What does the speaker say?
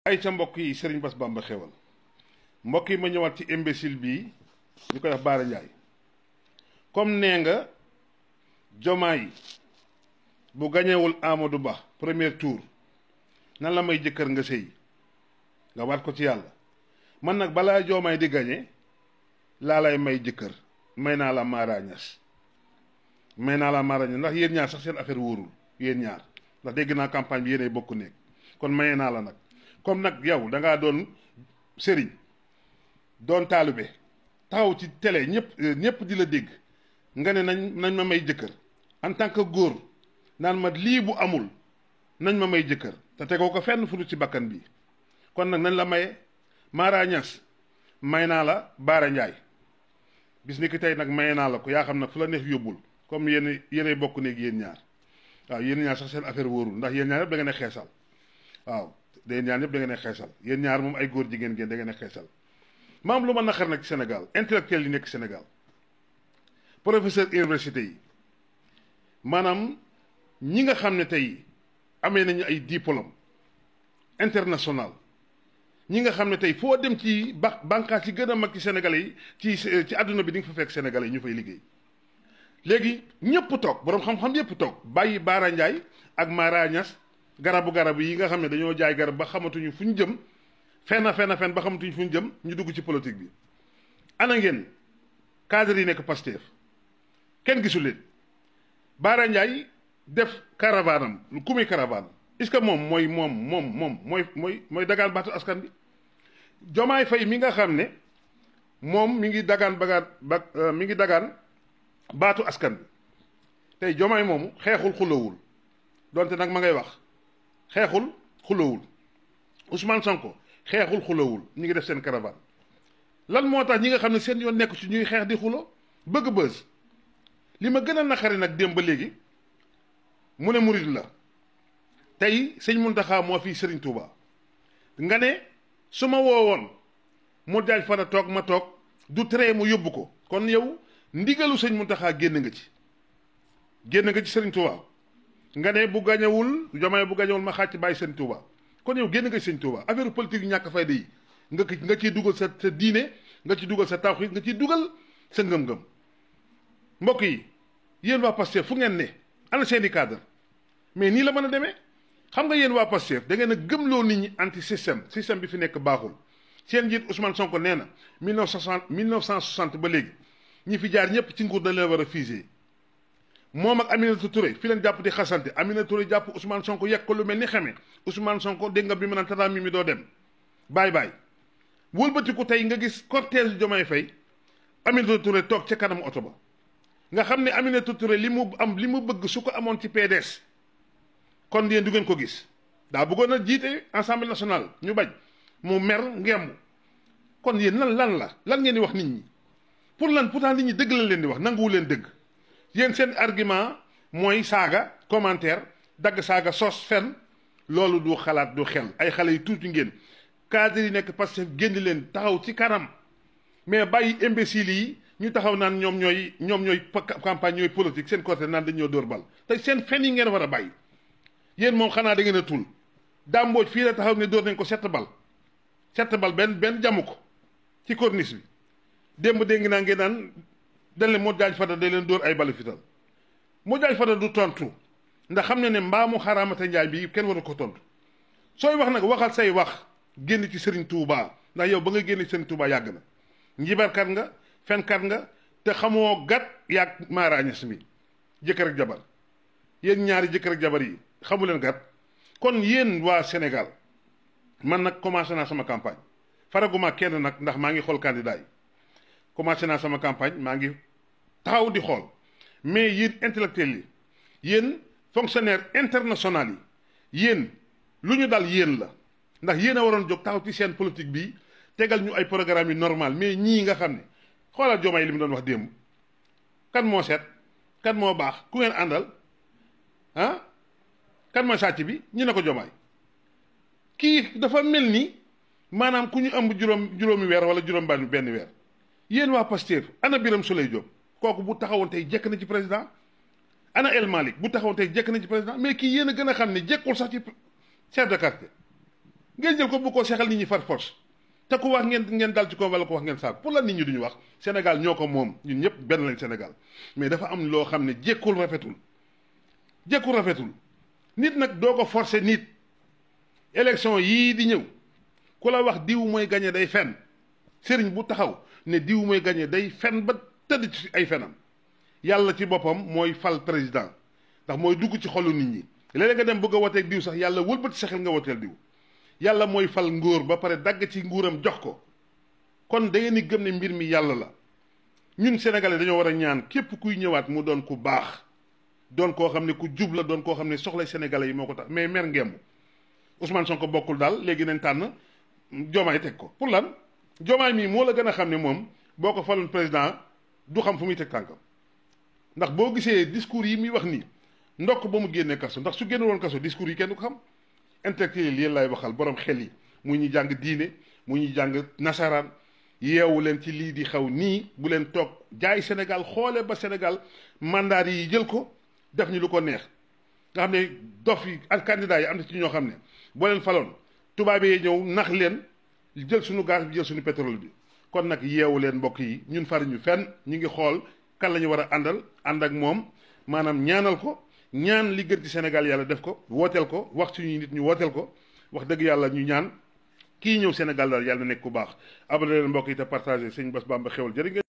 ay ca mbokk yi Serigne Bass Bamba xewal mbokk yi ma ñëwaat ci imbécile bii ñu koy wax Bara Ndiaye comme nee nga Diomaye bu gañewul Amadou Ba premier tour nan la may jëkkër nga sëy nga waat ko ci yàlla man nag balaa Diomaye di gañe laa lay may jëkkër may naa la Mara Niass ndax yéen ñaar sax seen affaire wóorul yéen ñaar ndax dégg naa campagne bi yéenay bokk nekk kon maye naa la nag comme nag yow da ngaa doon sëriñ doon taalibe taxaw ci télé ñëpp di la dégg nga ne nañ ma may jëkkër en tant que góor naan ma lii bu amul nañ ma may jëkkër te tegoo ko fenn fu dul ci bakkan bi kon nag nañ la maye Mara Niass may naa la Bara Ndiaye bis ni ki tey nag maye naa la ko yaa xam nag fu la neex yóbbul comme yéenay bokk néeg yéen ñaar waaw yéen ñaar sax seen affaire wóorul ndax yéen ñaar yëpp da ngeen a xeesal waaw yéen ñaar ñëpp da ngeen a xeesal yéen ñaar moom ay góor jigéen ngeen da ngeen a xeesal maam lu ma naqar nag ci Sénégal intellectuel yi nekk Sénégal professeur université yi maanaam ñi nga xam ne tey amee nañu ay diplôme international ñi nga xam ne tey foo dem ci bànqaas yi gën a mag ci Sénégalais yi ci àdduna bi di nga fa fekk Sénégalais yi ñu fay liggéey léegi ñëpp toog boroom xam-xam yëpp toog bàyyi Bara Ndiaye ak Mara Niass garab yi nga xam ne dañoo jaay garab ba xamatuñu fu ñu jëm fenn ba xamatuñu fu ñu jëm ñu dugg ci politique bi ana ngeen cadre yi nekk Pastef kenn gisul leen Bara Ndiaye def caravanam ku muy caravane est-ce que moom mooy dagaan baatu askan bi Diomaye Faye mi nga xam ne moom mi ngi dagaan baatu askan bi tey Diomaye moomu xeexul xulawul donte nag ma ngay wax xeexul xulawul Ousmane Sonko xeexul xulawul ñu ngi def seen caravane lan moo tax ñi nga xam ne seen yoon nekk ci ñuy xeex di xulo bëgg bës li ma gën a naqari nag démb ba léegi mu ne murid la tey sëñ Mountakha moo fii Serigne Touba nga ne su ma woowoon mu jaaj fan a toog ma toog du tere mu yóbbu ko kon yow ndigalu sëñ Mountakha génn nga ci Serigne Touba nga ne bu gañewul Diomaye bu gañewul ma xàcc bàyyi Serigne Touba kon yow génn nga ci Serigne Touba affaire politique yu ñàkk fayda yi nga ciy dugal sa diine nga ciy dugal sa tawhid nga ciy dugal sa ngëm-ngëm mbokk yi yéen waa Pastef fu ngeen ne ana seeni cadre mais nii la mën a demee xam nga yéen waa Pastef da ngeen a gëmloo nit ñi anti système bi fi nekk baaxul seen njiit Ousmane Sonko nee na 1960 ba léegi ñi fi jaar ñëpp ci nguur dañ leen war a fusiller moom ak Aminata Touré fi leen jàpp di xasante Aminata Touré jàpp Ousmane Sonko yegg ko lu mel ni xamee Ousmane Sonko dégg nga bi mu naan tata mi doo dem bàyyi wëlbatiku tey nga gis cortège Diomaye Faye Aminata Touré toog ca kanamu oto ba nga xam ne Aminata Touré li mu bëgg su ko amoon ci PDS kon yéen du ngeen ko gis daa bëggoon a jiite Assemblée nationale ñu bañ mu mer ngemb kon yéen lan ngeen di wax nit ñi pour lan pourtant nit ñi dëgg lañ leen di wax nanguwu leen dëgg yéen seen argument mooy saaga commentaire dagg saaga sos fen loolu du xalaat du xel ay xale yu tuuti ngeen cadre yi nekk parce que génn leen taxaw ci kanam mais bàyyi imbécile yi ñu taxaw naan ñoom ñooy campagne ñooy politique seen côté naan dañoo dóor bal te seen fen yi ngeen war a bàyyi yéen moom xanaa da ngeen a tul dàmbooj fii la taxaw ne dóor nañ ko 7 bal benn jàmm ko ci corniche bi démb dégg naa ngeen naan dañ leen moo jaaj fada day leen dóor ay balu fital moo jaaj fada du tontu ndax xam ne mbaamu xaraamata njaay bi kenn waru ko tontu sooy wax nag waxal say wax génn ci Serigne Touba ndax yow ba nga génn ci Serigne Touba yàgg na njibarkat nga fenkat nga te xamoo gat yàgg Mara Niass mi jëkkër ak jabar yéen ñaari jëkkër ak jabar yi xamu leen gat kon yéen waa Sénégal man nag commencé naa sama campagne faraguma kenn nag ndax maa ngi xool candidat yi commencé naa sama campagne maa ngi taxaw di xool mais yéen intellectuels yi yéen fonctionnaire international yi yéen lu ñu dal yéen la ndax yéen a waroon jóg taxaw ci seen politique bi tegal ñu ay programme yu normal mais ñii nga xam ne xoolal Diomaye li mu doon wax démb kan moo seet kan moo baax ku ngeen àndal ah kan mooy sàcc bi ñu ne ko Diomaye kii dafa mel ni maanaam ku ñu ëmb juróomi weer wala benn weer yéen waa Pastef ana Birame Souleye Diop kooku bu taxawoon tey jekk na ci président ana El Malick bu taxawoon tey jekk na ci président mais kii yéen a gën a xam ne jekkul sax ci chef de quartier ngeen jël ko bu ko seexal nit ñi far force te ku wax ngeen dal ci ko wala ko wax ngeen saak pour lan nit ñi duñu wax Sénégal ñoo ko moom ñun ñëpp benn lañ Sénégal mais dafa am loo xam ne jékkul rafetul nit nag doo ko forcer nit élection yii di ñëw ku la wax diw mooy gagné day fen sëriñ bu taxaw ne diw mooy gagné day fen ba tëdd ci ay fenam yàlla ci boppam mooy fal président ndax mooy dugg ci xolu nit ñi léeg-léeg nga dem bëgg a woteeg diw sax yàlla wëlbati sa xel nga woteel diw yàlla mooy fal ngóor ba pare dagg ci nguuram jox ko kon da ngeen di gëm ne mbir mi yàlla la ñun sénégalais dañoo war a ñaan képp kuy ñëwaat mu doon ku baax doon koo xam ne ku jub la doon koo xam ne soxlay sénégalais yi moo ko tax mais mer ngemb Ousmane Sonko bokkul daal léegi nañ tànn Diomaye teg ko pour lan Diomaye mii moo la gën a xam ne moom boo ko faloon président du xam fu muy teg tànkam ndax boo gisee discours yi muy wax nii ndokk ba mu génnee kaso ndax su génn woon kaso discours yi kenn du ko xam intellectuel yéen lay waxal borom xel yi mu ñuy jàng diine mu ñuy jàng nasaraan yeewu leen ci lii di xaw nii bu leen toog jaay Sénégal xoole ba Sénégal mandat yi jël ko def ñu lu ko neex nga xam ne dof yi ak candidat yi am na ci ñoo xam ne boo leen faloon tubaab yi ñëw nax leen jël suñu gaz bi jël suñu pétrole bi kon nag yeewu leen mbokk yi ñun faruñu fenn ñu ngi xool kan la ñu war a ànd ak moom maanaam ñaanal ko ñaan li gën ci Sénégal yàlla def ko wooteel ko wax suñuy nit ñu wooteel ko wax dëgg yàlla ñu ñaan kii ñëw Sénégal daal yàlla na nekk ku baax abonné leen mbokk yi te partagé sëñ Bass Bamba Xewël jërë ngeen